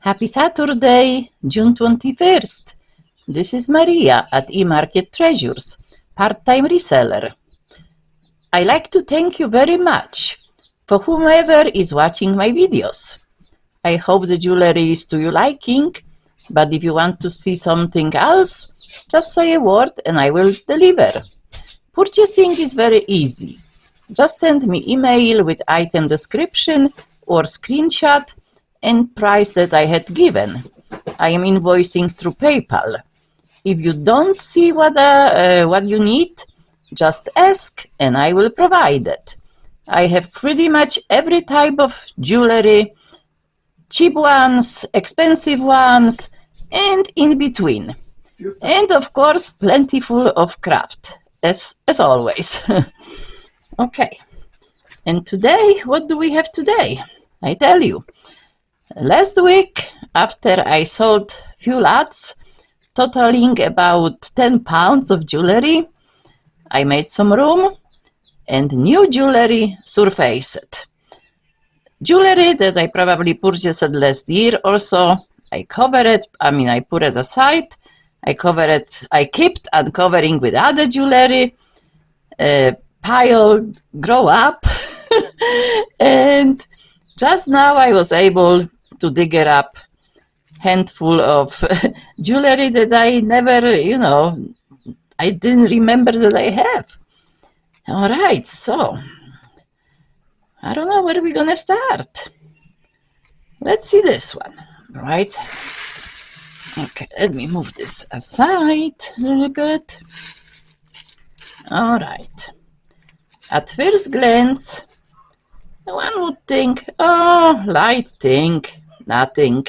Happy Saturday, June 21st. This is Maria at emarkettreasures, part-time reseller. I like to thank you very much for whomever is watching my videos. I hope the jewelry is to your liking, but if you want to see something else, just say a word and I will deliver. Purchasing is very easy. Just send me email with item description or screenshot and price that I had given. I am invoicing through PayPal. If you don't see what you need, just ask and I will provide it. I have pretty much every type of jewelry, cheap ones, expensive ones, and in between. And of course, plentiful of craft, as always. Okay, and today, what do we have today? I tell you. Last week, after I sold few lots, totaling about 10 pounds of jewelry, I made some room and new jewelry surfaced. Jewelry that I probably purchased last year or so, I put it aside, I kept uncovering with other jewelry, pile grow up, and just now I was able to dig it up, handful of jewelry that I never, I didn't remember that I have. All right, so I don't know where we're gonna start. Let's see this one, right? Okay, let me move this aside a little bit. All right. At first glance, one would think, oh, light thing, nothing.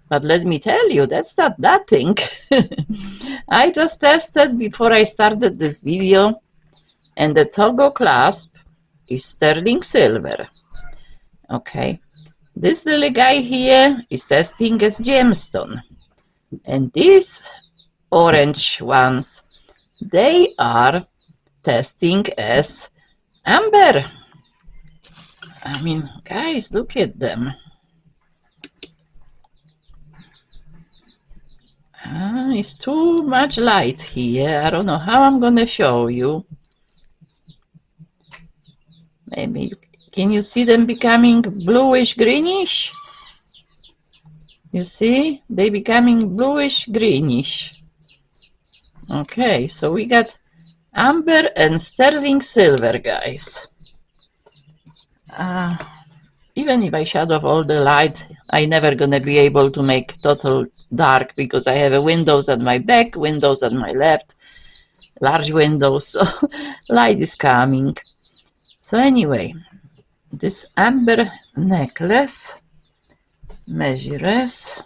But let me tell you, that's not nothing. I just tested before I started this video, and the toggle clasp is sterling silver. Okay, this little guy here is testing as gemstone, and these orange ones, they are testing as amber. I mean, guys, look at them. It's too much light here. I don't know how I'm gonna show you. Maybe, can you see them becoming bluish greenish? You see, they becoming bluish greenish. Okay, so we got amber and sterling silver, guys. Even if I shut off all the light, I never gonna be able to make total dark because I have a windows at my back, windows at my left, large windows, so light is coming. So anyway, this amber necklace measures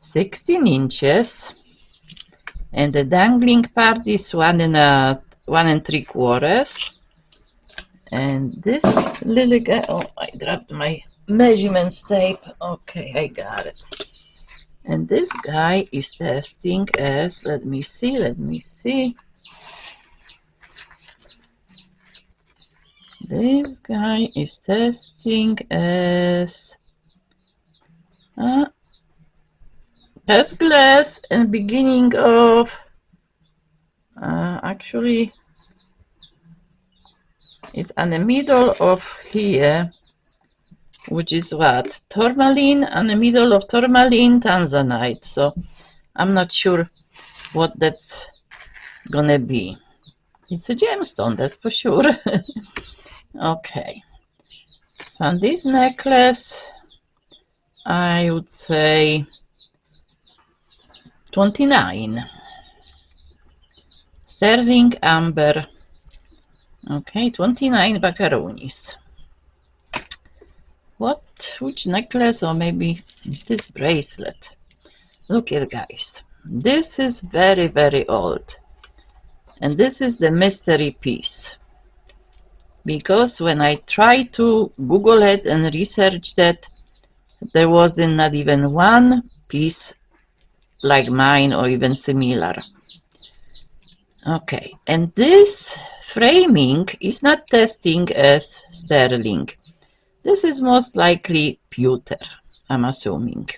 16 inches and the dangling part is 1 3/4. And this little guy, oh, I dropped my measurements tape. Okay, I got it. And this guy is testing as, let me see. This guy is testing as glass and beginning of, actually, it's in the middle of here, which is what? Tourmaline, in the middle of tourmaline, tanzanite. So I'm not sure what that's gonna be. It's a gemstone, that's for sure. Okay. So on this necklace, I would say 29. Sterling amber. Okay, 29 macaronis. Which necklace, or maybe this bracelet? Look at, guys. This is very, very old. And this is the mystery piece. Because when I tried to Google it and research that, there wasn't not even one piece like mine or even similar. Okay, and this framing is not testing as sterling. This is most likely pewter, I'm assuming.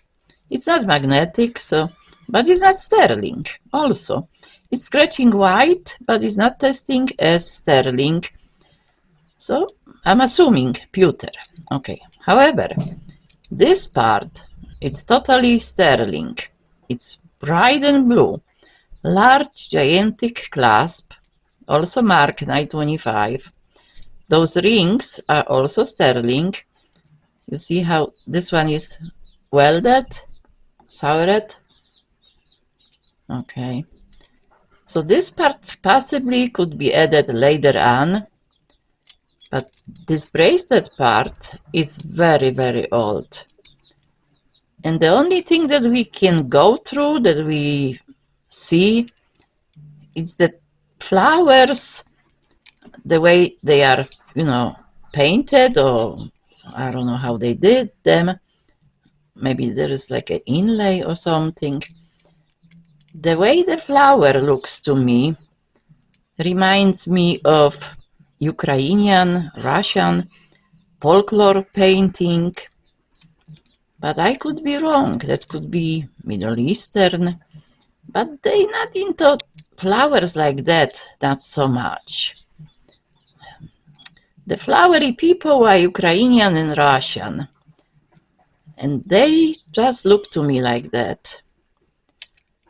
It's not magnetic, so, but it's not sterling also. It's scratching white, but it's not testing as sterling. So I'm assuming pewter. Okay. However, this part is totally sterling. It's bright and blue. Large, gigantic clasp, also marked 925. Those rings are also sterling. You see how this one is welded, soured. Okay. So this part possibly could be added later on, but this bracelet part is very, very old. And the only thing that we can go through, that we see, is the flowers, the way they are, painted, or I don't know how they did them. Maybe there is like an inlay or something. The way the flower looks to me reminds me of Ukrainian, Russian folklore painting, but I could be wrong. That could be Middle Eastern, but they not into flowers like that, not so much. The flowery people are Ukrainian and Russian, and they just look to me like that.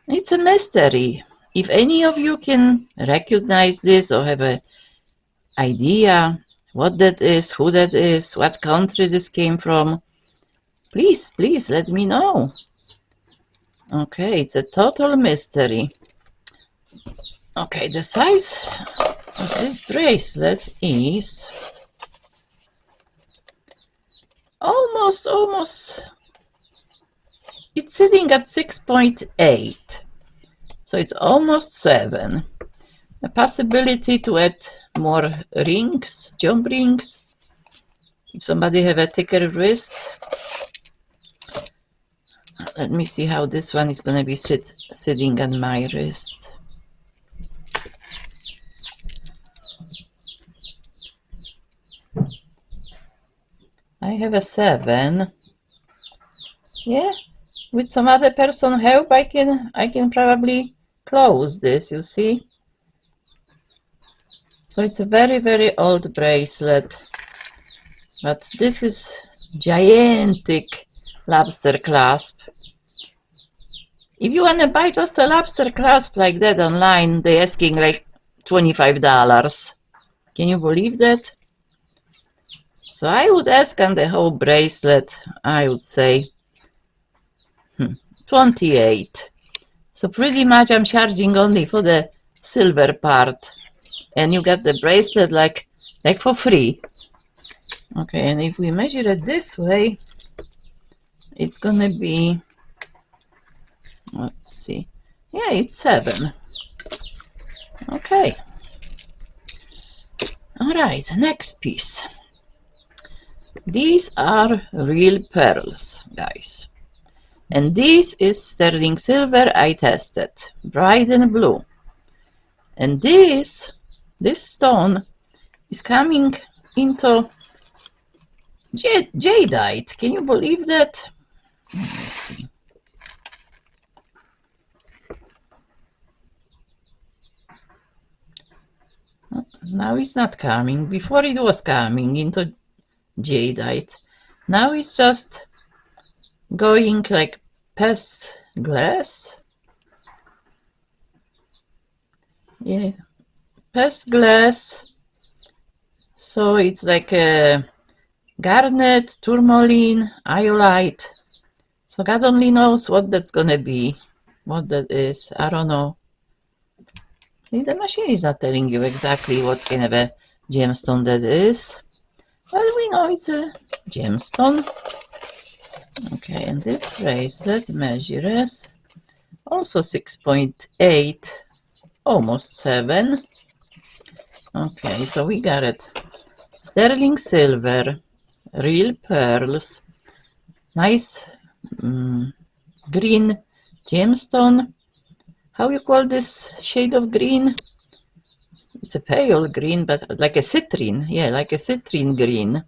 It's a mystery. If any of you can recognize this or have an idea what that is, who that is, what country this came from, please let me know. Okay, it's a total mystery. Okay, the size of this bracelet is almost, it's sitting at 6.8, so it's almost 7. A possibility to add more rings, jump rings, if somebody have a thicker wrist. Let me see how this one is going to be sitting on my wrist. I have a 7. Yeah, with some other person help, I can probably close this, you see. So it's a very, very old bracelet, but this is gigantic lobster clasp. If you want to buy just a lobster clasp like that online, they're asking like $25. Can you believe that? So I would ask on the whole bracelet, I would say 28. So pretty much I'm charging only for the silver part, and you get the bracelet like for free. Okay, and if we measure it this way, it's gonna be, let's see, yeah, it's 7. Okay. All right, next piece. These are real pearls, guys. And this is sterling silver I tested, bright and blue. And this stone is coming into jadeite. Can you believe that? Let me see. Now it's not coming. Before it was coming into jadeite. Now it's just going like past glass. Yeah, past glass. So it's like a garnet, tourmaline, iolite. So God only knows what that's gonna be, what that is. I don't know. The machine is not telling you exactly what kind of a gemstone that is. Well, we know it's a gemstone. Okay, and this bracelet measures also 6.8, almost 7. Okay, so we got it. Sterling silver, real pearls, nice green gemstone. How you call this shade of green? It's a pale green, but like a citrine. Yeah, like a citrine green.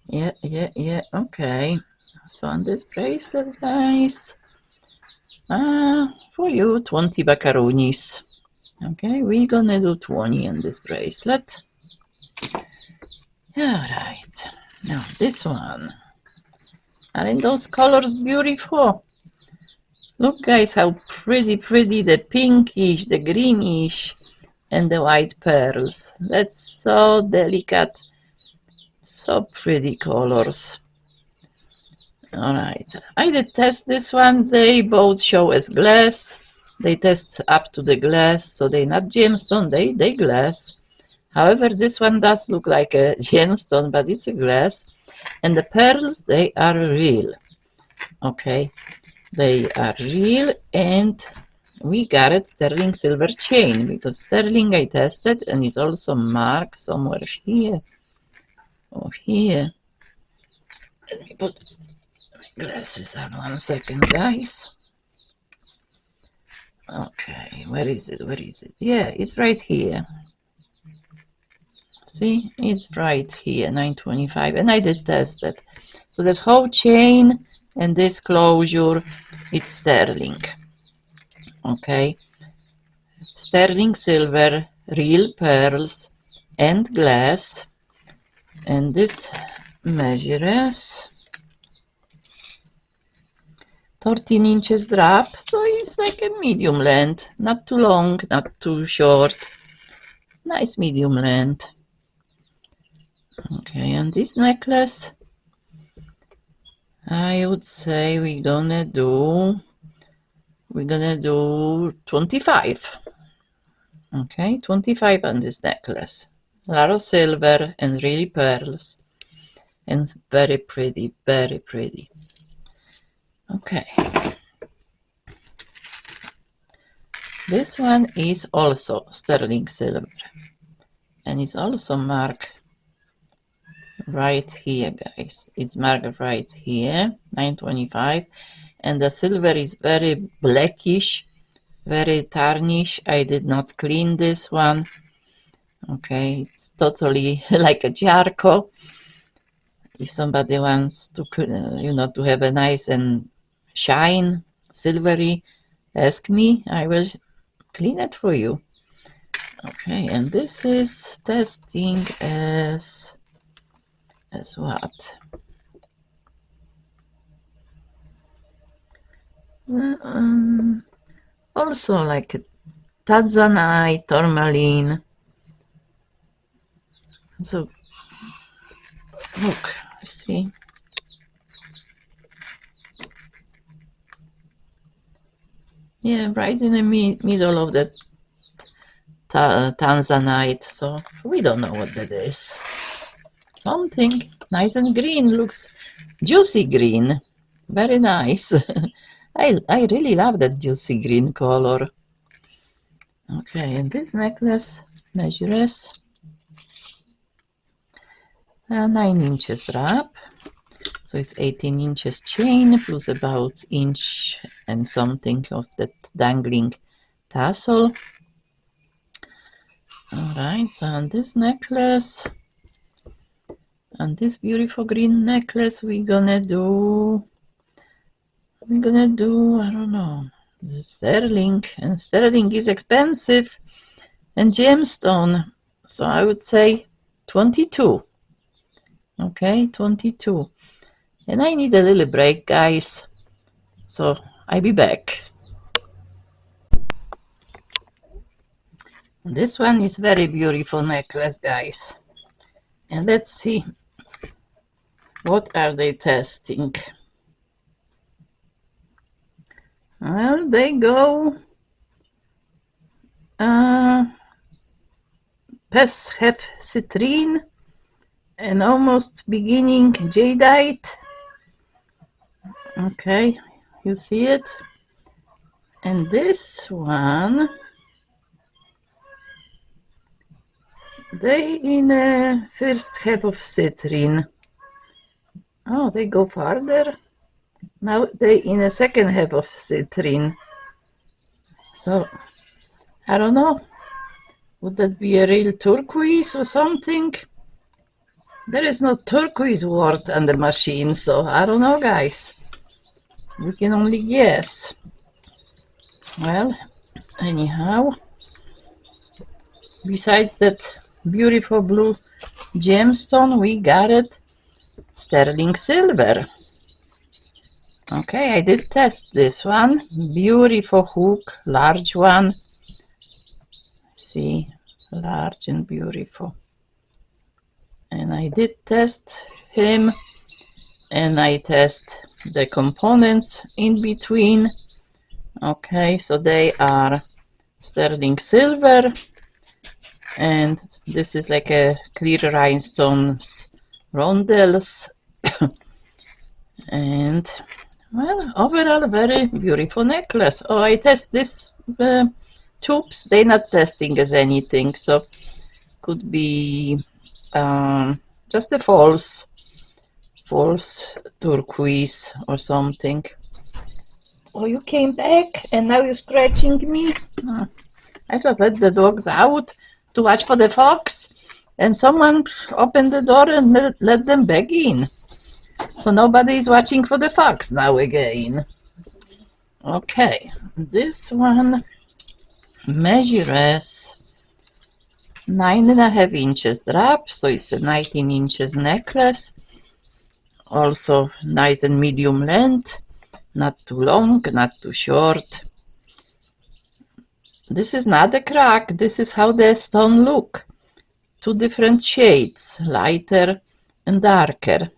Yeah, okay. So on this bracelet, guys, for you, 20 macaronis. Okay, we're gonna do 20 on this bracelet. Alright, now this one. Aren't those colors beautiful? Look, guys, how pretty the pinkish, the greenish, and the white pearls. That's so delicate, so pretty colors. Alright, I did test this one. They both show as glass. They test up to the glass, so they're not gemstone, they glass. However, this one does look like a gemstone, but it's a glass. And the pearls, they are real. Okay, they are real, and we got it sterling silver chain, because sterling I tested, and it's also marked somewhere here or here. Let me put my glasses on 1 second, guys. Okay, where is it? Yeah, it's right here. See, it's right here, 925, and I did test it. So that whole chain and this closure, it's sterling. Okay, sterling silver, real pearls, and glass. And this measures 13 inches drop, so it's like a medium length, not too long, not too short. Nice medium length. Okay, and this necklace, I would say we're gonna do 25. Okay, 25 on this necklace. A lot of silver and really pearls, and very pretty, very pretty. Okay, this one is also sterling silver, and it's also marked right here, guys. It's marked right here, 925, and the silver is very blackish, very tarnished. I did not clean this one. Okay, it's totally like a charcoal. If somebody wants to, to have a nice and shine silvery, ask me, I will clean it for you. Okay, and this is testing as what? Also like a tanzanite, tourmaline. So look, see. Yeah, right in the middle of the tanzanite. So we don't know what that is. Something nice and green, looks juicy green. Very nice. I really love that juicy green color. Okay, and this necklace measures 9 inches wrap. So it's 18 inches chain plus about inch and something of that dangling tassel. Alright, so on this necklace, on this beautiful green necklace, we're gonna do, I don't know, the sterling, and sterling is expensive, and gemstone, so I would say 22. Okay, 22. And I need a little break, guys, so I'll be back. This one is very beautiful necklace, guys. And let's see, what are they testing? Well, they go past half citrine and almost beginning jadeite. Okay, you see it? And this one, they in the first half of citrine. Oh, they go farther. Now they in the second half of citrine. So I don't know. Would that be a real turquoise or something? There is no turquoise word on the machine, so I don't know, guys. We can only guess. Well, anyhow, besides that beautiful blue gemstone, we got it sterling silver. Okay, I did test this one. Beautiful hook, large one. See, large and beautiful. And I did test him, and I test the components in between. Okay, so they are sterling silver, and this is like a clear rhinestones rondelles. And well, overall very beautiful necklace. Oh, I test this tubes. They're not testing as anything, so could be just a false turquoise or something. Oh, you came back and now you're scratching me? Oh, I just let the dogs out to watch for the fox, and someone opened the door and let them back in. So nobody is watching for the fox now again. Okay, this one measures 9.5 inches drop, so it's a 19 inches necklace. Also nice and medium length, not too long, not too short. This is not a crack, this is how the stone look. Two different shades, lighter and darker.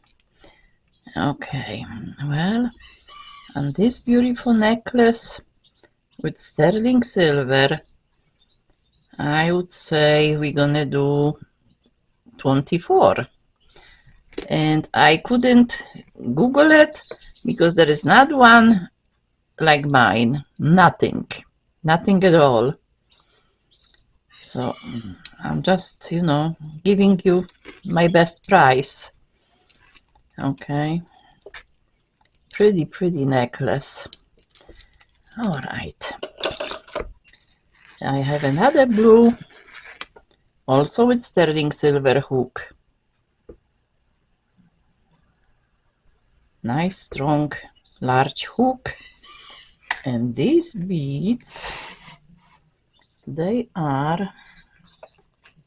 Okay, well, on this beautiful necklace with sterling silver, I would say we're gonna do 24. And I couldn't Google it because there is not one like mine. Nothing at all. So I'm just, giving you my best price. Okay, pretty necklace. All right, I have another blue, also with sterling silver hook. Nice strong large hook, and these beads, they are,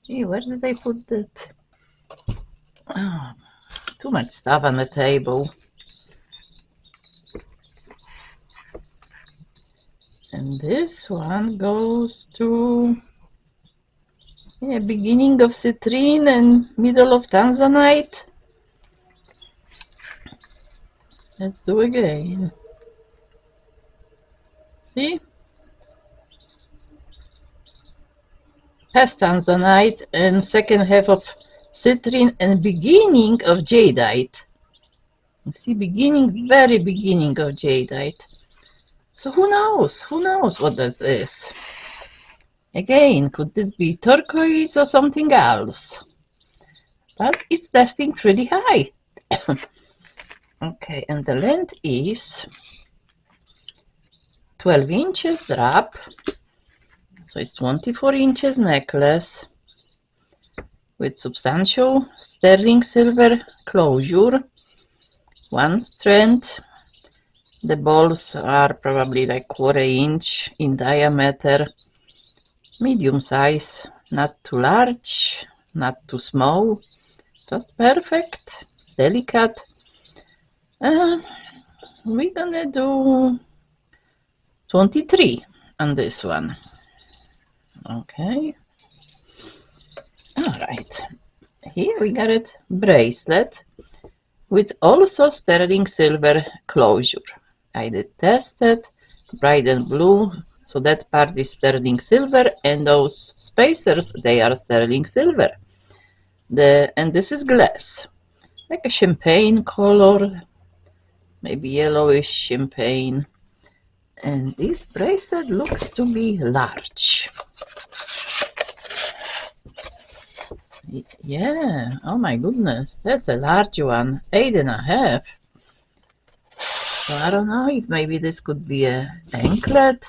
where did I put that? Oh, too much stuff on the table. And this one goes to beginning of citrine and middle of tanzanite. Let's do again. See? Past tanzanite and second half of citrine and beginning of jadeite. See, very beginning of jadeite. So who knows? Who knows what this is? Again, could this be turquoise or something else? But it's testing pretty high. Okay, and the length is 12 inches drop. So it's 24 inches necklace with substantial sterling silver closure. One strand. The balls are probably like 1/4 inch in diameter. Medium size, not too large, not too small. Just perfect, delicate. We're gonna do 23 on this one. Okay. All right. Here we got it bracelet with also sterling silver closure. I did test it, Brighton blue, so that part is sterling silver, and those spacers, they are sterling silver. And this is glass, like a champagne color, maybe yellowish champagne. And this bracelet looks to be large. Yeah, oh my goodness, that's a large one, 8.5. So I don't know if maybe this could be a anklet.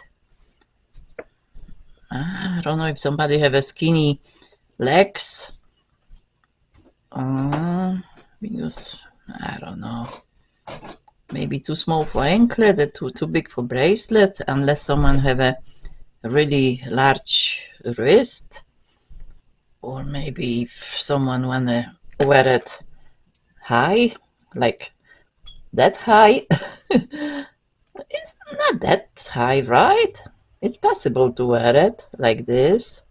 I don't know if somebody have a skinny legs. because I don't know, maybe too small for anklet, too big for bracelet, unless someone have a really large wrist, or maybe if someone wanna wear it high, like that high. It's not that high, right? It's possible to wear it like this.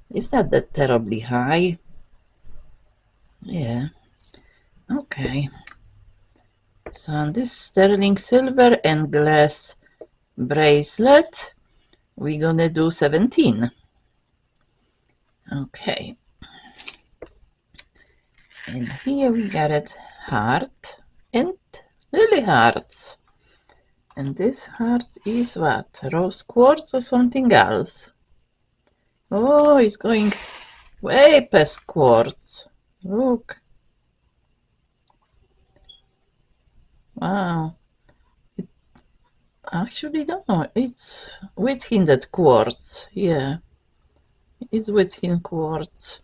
It's not that terribly high. Yeah. Okay. So on this sterling silver and glass bracelet, we're gonna do 17. Okay. And here we got it heart and lily hearts. And this heart is what? Rose quartz or something else? Oh, it's going way past quartz. Look. Wow. Actually, no, it's within-that quartz. Yeah, it's within quartz.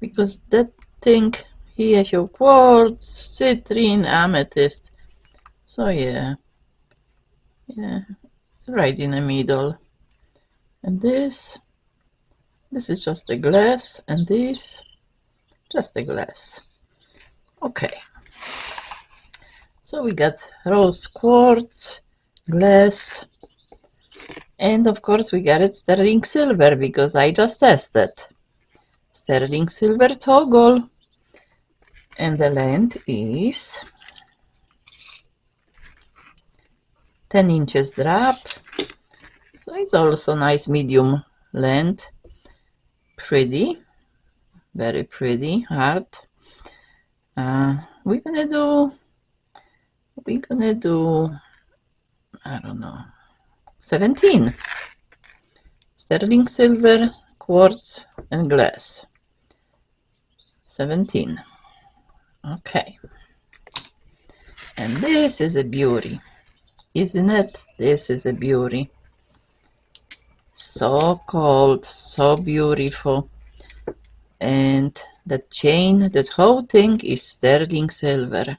Because that thing here show quartz, citrine, amethyst. So yeah, it's right in the middle. And this is just a glass, and this, just a glass. Okay. So we got rose quartz, glass, and of course we got it sterling silver because I just tested. Sterling silver toggle. And the length is 10 inches drop. So it's also nice medium length. Pretty, very pretty heart. We're gonna do, I don't know, 17. Sterling silver, quartz, and glass. 17. Okay. And this is a beauty, isn't it? This is a beauty. So cold, so beautiful. And the chain, that whole thing is sterling silver.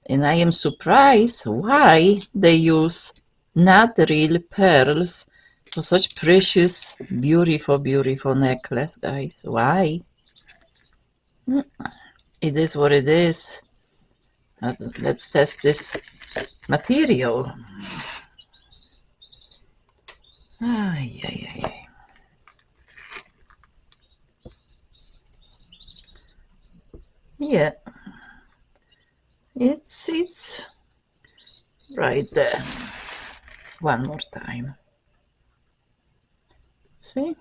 And I am surprised why they use not real pearls for such precious, beautiful, beautiful necklace, guys. Why? It is what it is. Let's test this material. Ay, ay, ay, ay. Yeah, it's right there. One more time. See?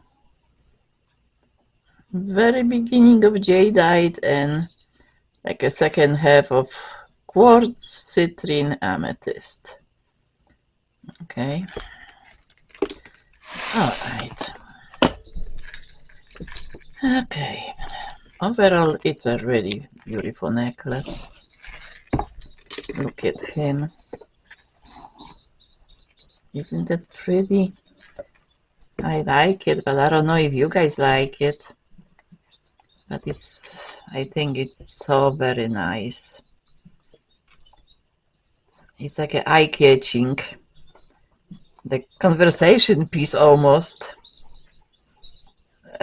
Very beginning of jadeite and like a second half of quartz, citrine, amethyst. Okay. All right. Okay. Overall, it's a really beautiful necklace. Look at him. Isn't that pretty? I like it, but I don't know if you guys like it. But I think it's so very nice. It's like an eye-catching, the conversation piece almost.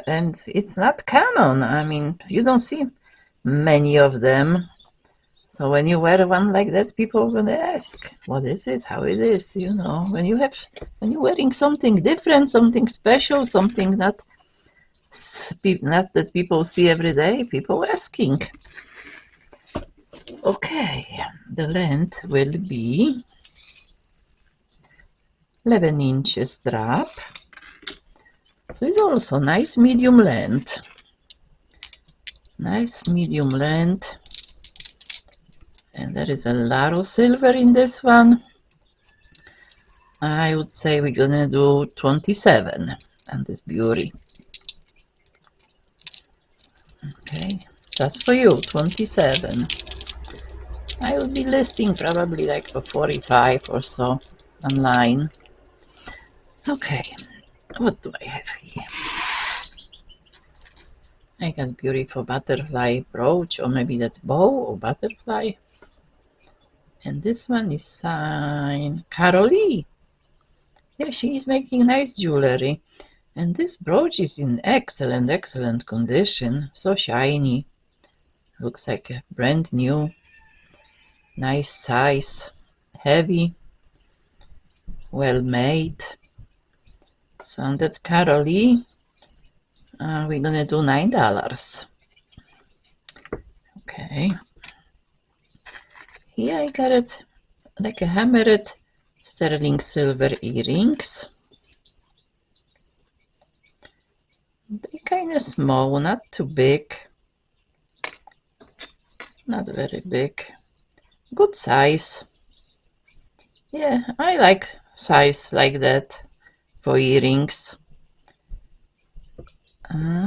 And it's not common. I mean, you don't see many of them. So when you wear one like that, people are gonna ask, what is it? How it is? You know, when you're wearing something different, something special, something not that people see every day, people asking. Okay, the length will be 11 inches drop. So it's also nice medium length. Nice medium length. And there is a lot of silver in this one. I would say we're gonna do 27 on this beauty. Okay, just for you, 27. I will be listing probably like for 45 or so online. Okay, what do I have here? I got beautiful butterfly brooch, or maybe that's bow or butterfly. And this one is signed Carolee. Yeah, she is making nice jewelry. And this brooch is in excellent condition. So shiny. Looks like a brand new. Nice size. Heavy. Well made. So on that Carolee, we're gonna do $9. Okay. Here I got it like a hammered sterling silver earrings. They're kind of small, not too big. Not very big. Good size. Yeah, I like size like that for earrings.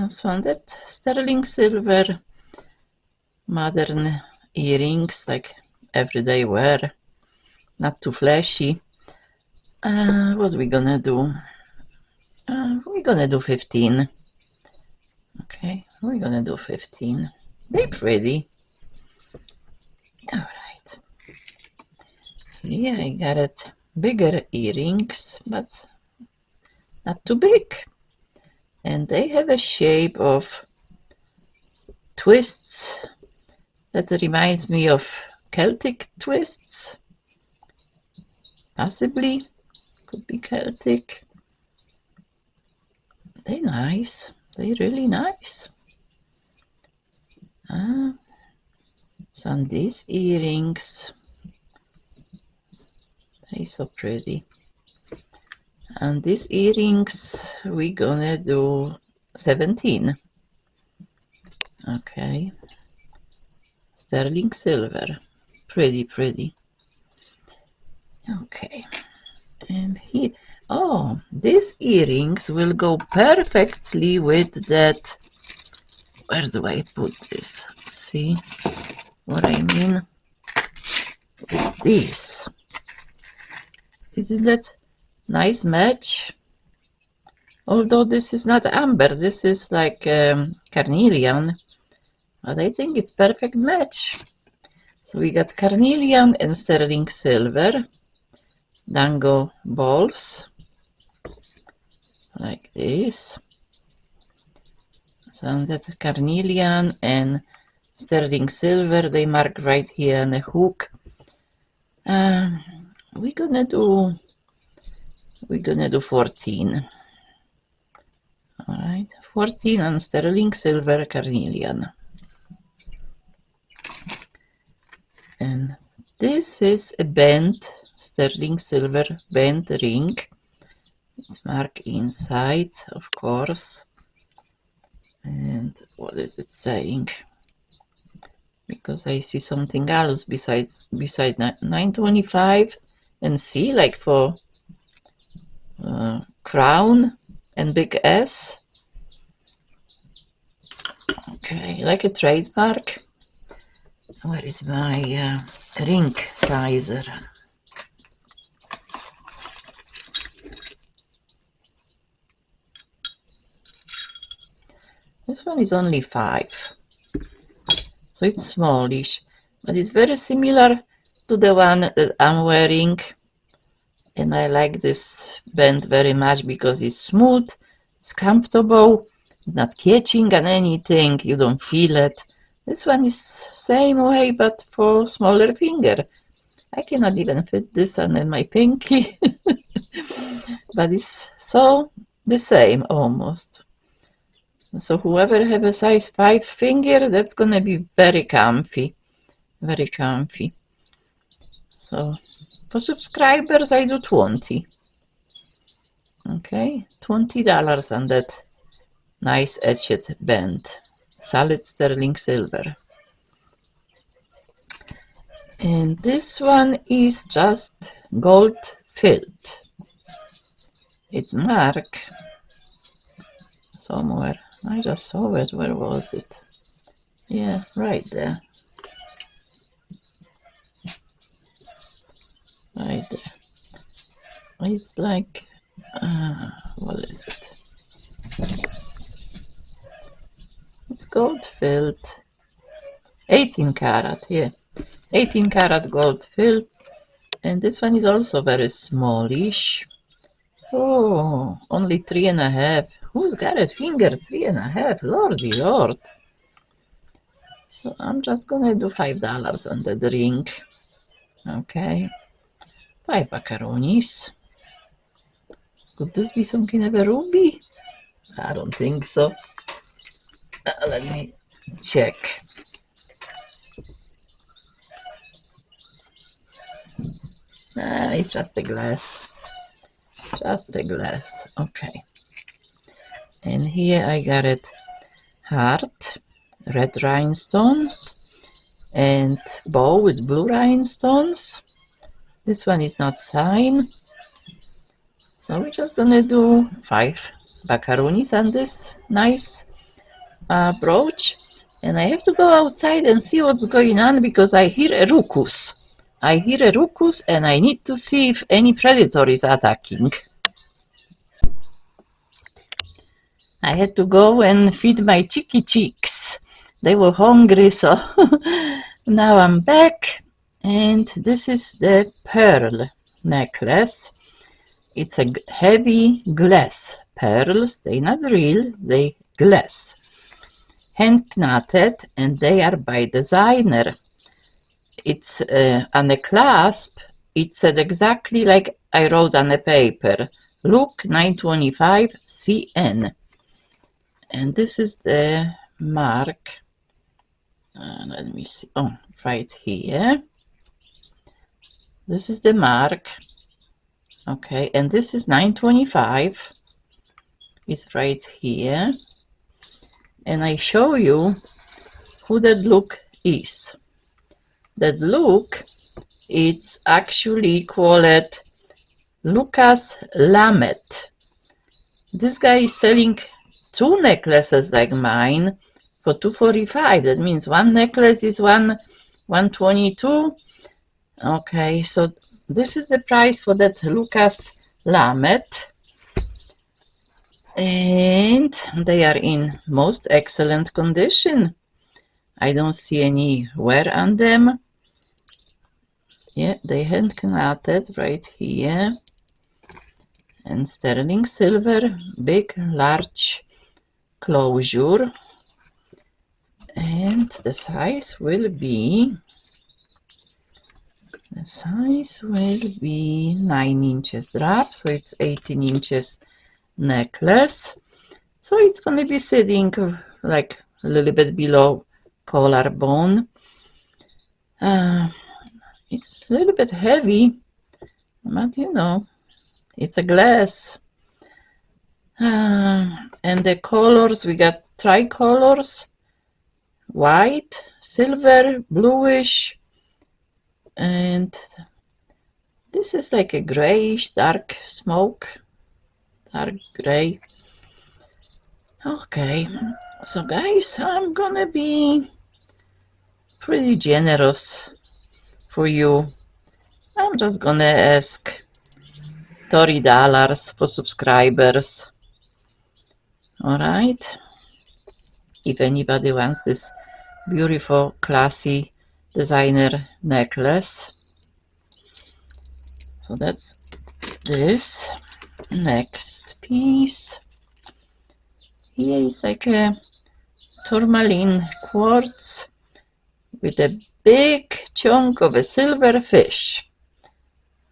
So on that sterling silver modern earrings, like everyday wear, not too flashy. What we gonna do? We're gonna do 15. Okay, we're gonna do 15. They're pretty. All right. Yeah, I got it. Bigger earrings, but not too big. And they have a shape of twists that reminds me of Celtic twists. Possibly. Could be Celtic. They're nice. They're really nice. So on these earrings, they're so pretty. And these earrings, we're gonna do 17. Okay. Sterling silver. Pretty. Okay. And here, oh, these earrings will go perfectly with that. Where do I put this? See what I mean? With this. Isn't that nice match? Although this is not amber, this is like carnelian, but I think it's perfect match. So we got carnelian and sterling silver dango balls like this. So that carnelian and sterling silver, they mark right here on the hook. We're gonna do 14. All right, 14 on sterling silver carnelian. And this is a bent sterling silver bent ring. It's marked inside, of course. And what is it saying? Because I see something else beside 925 and C, like for crown and big S. Okay, like a trademark. Where is my ring sizer? This one is only 5, so it's smallish, but it's very similar to the one that I'm wearing, and I like this band very much because it's smooth, it's comfortable, it's not catching on anything, you don't feel it. This one is same way, but for smaller finger. I cannot even fit this on my pinky, but it's so the same almost. So whoever have a size 5 finger, that's gonna be very comfy. So for subscribers, I do 20. Okay, $20 on that nice etched band, solid sterling silver. And this one is just gold filled. It's marked somewhere. I just saw it. Where was it? Yeah, right there. Right there. It's like, what is it? It's it's gold filled. 18 karat, yeah. 18 karat gold filled. And this one is also very smallish. Oh, only 3.5. Who's got a finger? 3.5. Lordy Lord. So I'm just gonna do $5 on the ring. Okay. 5 macaronis. Could this be some kind of a ruby? I don't think so. Let me check. It's just a glass. Just a glass. Okay. And here I got it heart, red rhinestones, and bow with blue rhinestones. This one is not signed. So we're just gonna do 5 macaronis on this nice brooch. And I have to go outside and see what's going on because I hear a ruckus. I hear a ruckus and I need to see if any predator is attacking. I had to go and feed my chicks. They were hungry, so now I'm back. And this is the pearl necklace. It's a heavy glass pearls. They're not real, they glass. Hand knotted, and they are by designer. It's on a clasp. It said exactly like I wrote on the paper. Look, 925 CN. And this is the mark. Let me see. Oh, right here. This is the mark. Okay, and this is 925. It's right here. And I show you who that look is. That look, it's actually called Lucas Lameth. This guy is selling 2 necklaces like mine for $245. That means one necklace is $122. Okay, so this is the price for that Lucas Lameth. And they are in most excellent condition. I don't see any wear on them. Yeah, they hand knotted right here. And sterling silver, big, large closure. And the size will be 9 inches drop, so it's 18 inches necklace. So it's going to be sitting like a little bit below collarbone. It's a little bit heavy, but you know, it's a glass. And the colors, we got tricolors: white, silver, bluish, and this is like a grayish, dark smoke, dark gray. Okay, so guys, I'm gonna be pretty generous for you. I'm just gonna ask $30 for subscribers. All right, if anybody wants this beautiful, classy designer necklace. So that's this. Next piece. Here is like a tourmaline quartz with a big chunk of a silver fish.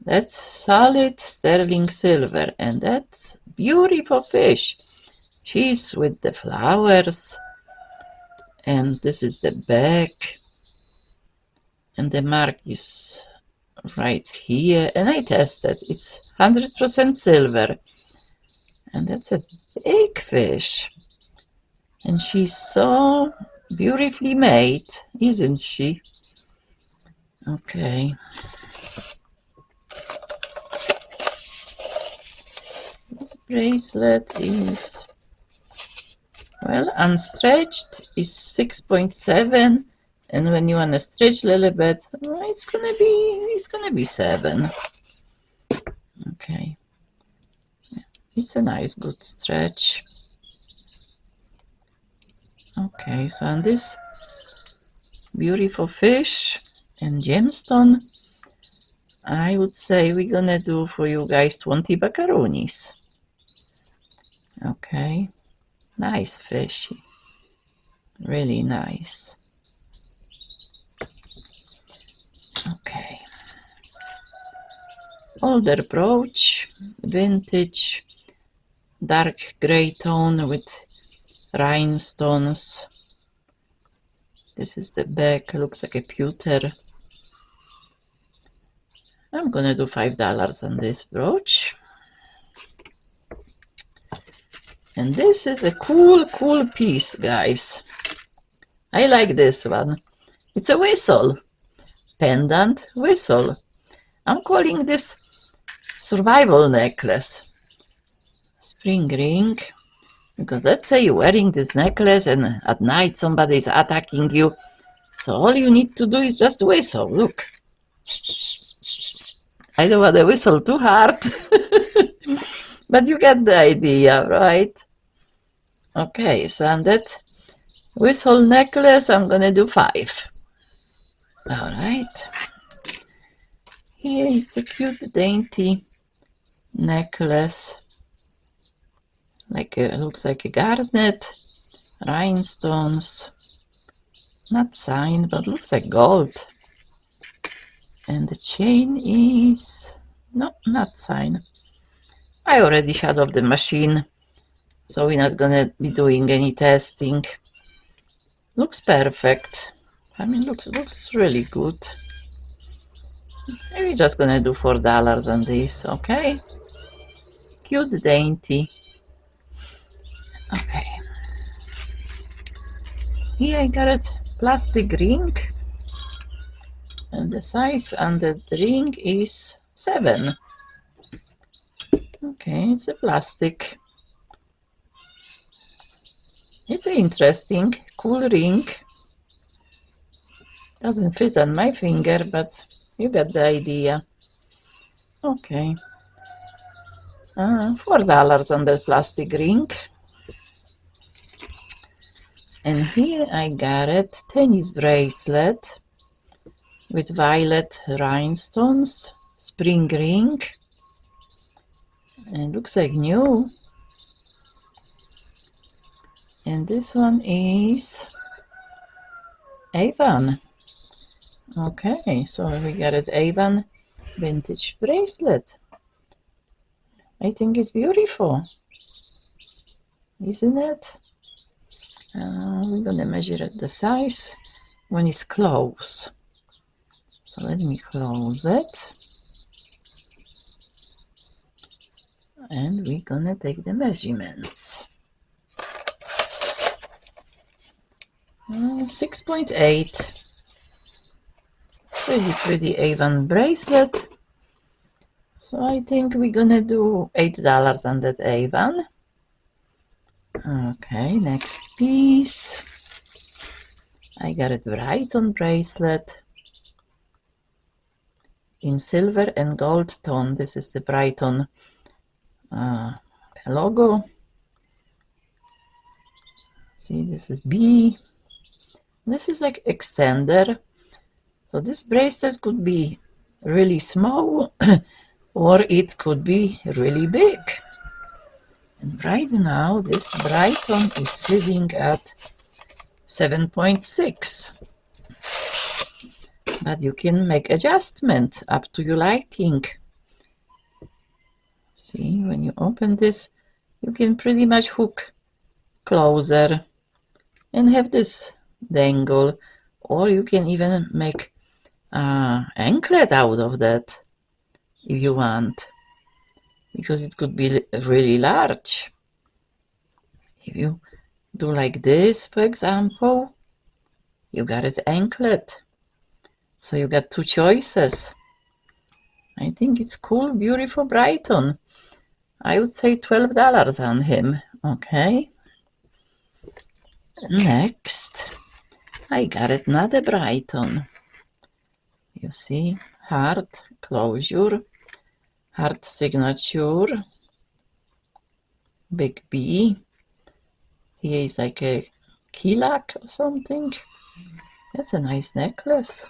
That's solid sterling silver, and that's beautiful fish. She's with the flowers, and this is the back, and the mark is right here, and I tested. It's 100% silver, and that's a big fish, and she's so beautifully made, isn't she? Okay. This bracelet is, well, unstretched is 6.7, and when you want to stretch a little bit, it's gonna be 7. Okay, it's a nice, good stretch. Okay, so on this beautiful fish and gemstone, I would say we're gonna do for you guys 20 buckaroonies. Okay, nice fish, really nice. Okay, older brooch, vintage, dark gray tone with rhinestones. This is the back, looks like a pewter. I'm gonna do $5 on this brooch. And this is a cool piece, guys. I like this one. It's a whistle, pendant whistle. I'm calling this survival necklace. Spring ring, because let's say you're wearing this necklace and at night somebody is attacking you. So all you need to do is just whistle. Look. I don't want to whistle too hard, but you get the idea, right? Okay, so on that whistle necklace, I'm gonna do 5. All right. Here is a cute, dainty necklace. Looks like a garnet, rhinestones, not signed, but looks like gold. And the chain is, no, not signed. I already shut off the machine, so we're not gonna be doing any testing. Looks perfect. I mean, looks really good. We're just gonna do $4 on this, okay? Cute, dainty. Okay. Here I got a plastic ring, and the size on the ring is 7. Okay, it's a plastic. It's an interesting, cool ring. Doesn't fit on my finger, but you get the idea. Okay. $4 on the plastic ring. And here I got it, tennis bracelet with violet rhinestones, spring ring, and looks like new. And this one is Avon. Okay, so we got it, Avon vintage bracelet. I think it's beautiful, isn't it? We're gonna measure it the size when it's close. So let me close it. And we're gonna take the measurements. 6.8. Pretty Avon bracelet. So I think we're gonna do $8 on that Avon. Okay, next piece. I got a Brighton bracelet in silver and gold tone. This is the Brighton logo. See, this is B. This is like extender. So this bracelet could be really small or it could be really big. And right now this Brighton is sitting at 7.6. But you can make adjustment up to your liking. See, when you open this, you can pretty much hook closer and have this dangle, or you can even make anklet out of that if you want, because it could be really large. If you do like this, for example, you got it anklet. So you got 2 choices. I think it's cool, beautiful Brighton. I would say $12 on him. Okay. Next, I got it, another Brighton. You see, heart closure, heart signature, big B. Here is like a Kilak or something. That's a nice necklace.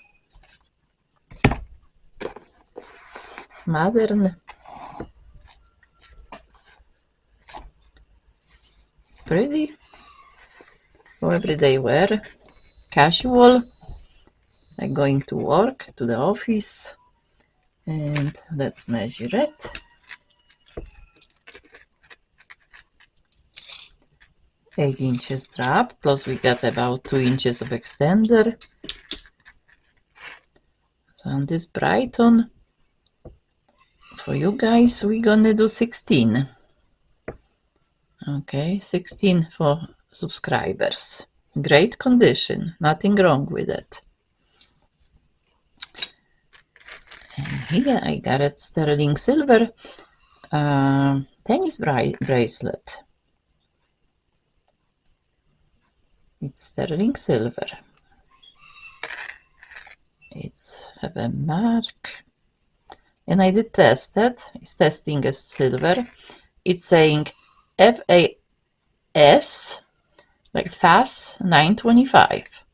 Modern. Pretty. For everyday wear. Casual. Like going to work, to the office. And let's measure it. 8 inches drop, plus we got about 2 inches of extender. So on this Brighton, for you guys, we're gonna do 16. Okay, 16 for subscribers. Great condition, nothing wrong with it. And here I got it sterling silver tennis bracelet. It's sterling silver. It's have a mark, and I did test it. It's testing as silver. It's saying FAS, like FAS 925.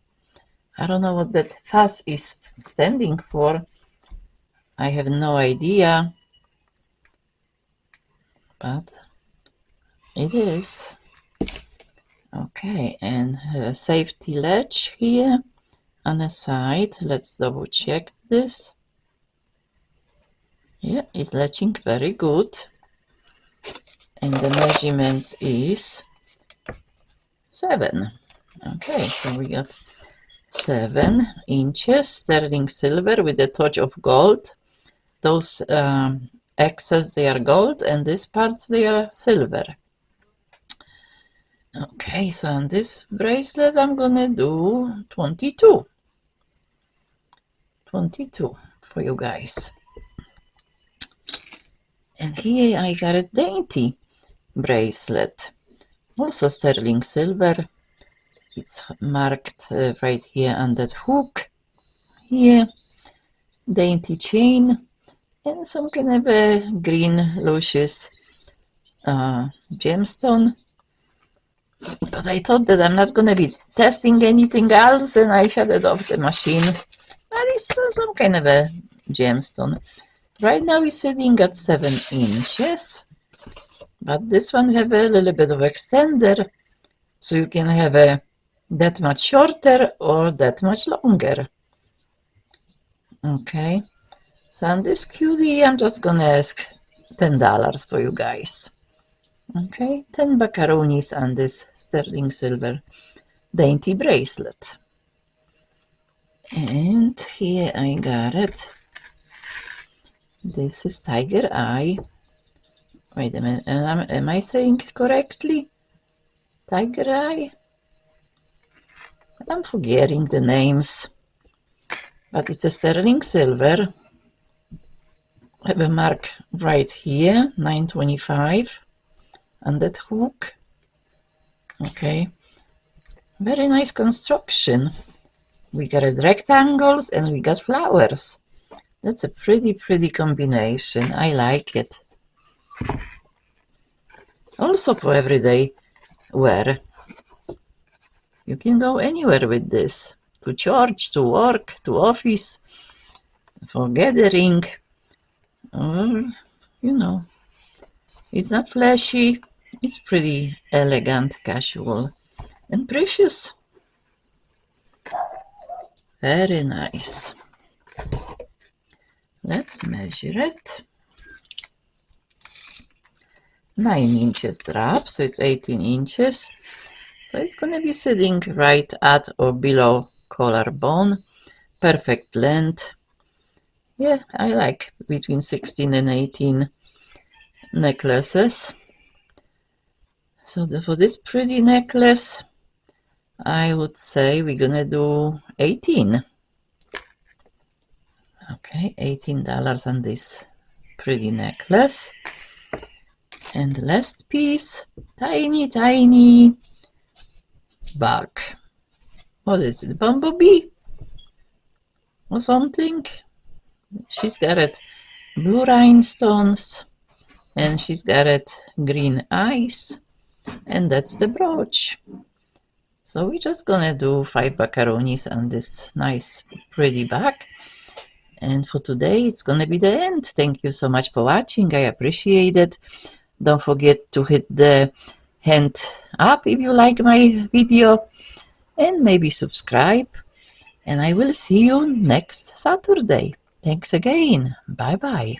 I don't know what that FAS is standing for. I have no idea, but it is. Okay, and a safety latch here on the side. Let's double check this. Yeah, it's latching very good. And the measurements is 7. Okay, so we got 7 inches sterling silver with a touch of gold. Those excess, they are gold, and these parts, they are silver. Okay, so on this bracelet, I'm gonna do 22. 22 for you guys. And here I got a dainty bracelet, also sterling silver. It's marked right here on that hook here. Dainty chain and some kind of a green luscious gemstone. But I thought that I'm not going to be testing anything else, and I shut it off the machine. But it's some kind of a gemstone. Right now it's sitting at 7 inches, but this one have a little bit of extender, so you can have a that much shorter or that much longer. Okay, so on this cutie, I'm just gonna ask $10 for you guys. Okay, 10 buckaroonies on this sterling silver dainty bracelet. And here I got it. This is tiger eye. Wait a minute, am I saying correctly? Tiger eye? I'm forgetting the names. But it's a sterling silver. I have a mark right here, 925, on that hook. Okay, very nice construction. We got rectangles and we got flowers. That's a pretty combination. I like it. Also for everyday wear. You can go anywhere with this. To church, to work, to office, for gathering. Or, you know, it's not flashy. It's pretty elegant, casual, and precious. Very nice. Let's measure it. 9 inches drop, so it's 18 inches. So it's going to be sitting right at or below collarbone. Perfect length. Yeah, I like between 16 and 18 necklaces. So for this pretty necklace, I would say we're gonna do 18. Okay, $18 on this pretty necklace. And the last piece, tiny bug. What is it, bumblebee or something? She's got it blue rhinestones and she's got it green eyes, and that's the brooch. So we're just gonna do 5 macaronis on this nice pretty back. And for today, it's gonna be the end. Thank you so much for watching. I appreciate it. Don't forget to hit the hand up if you like my video, and maybe subscribe. And I will see you next Saturday. Thanks again. Bye bye.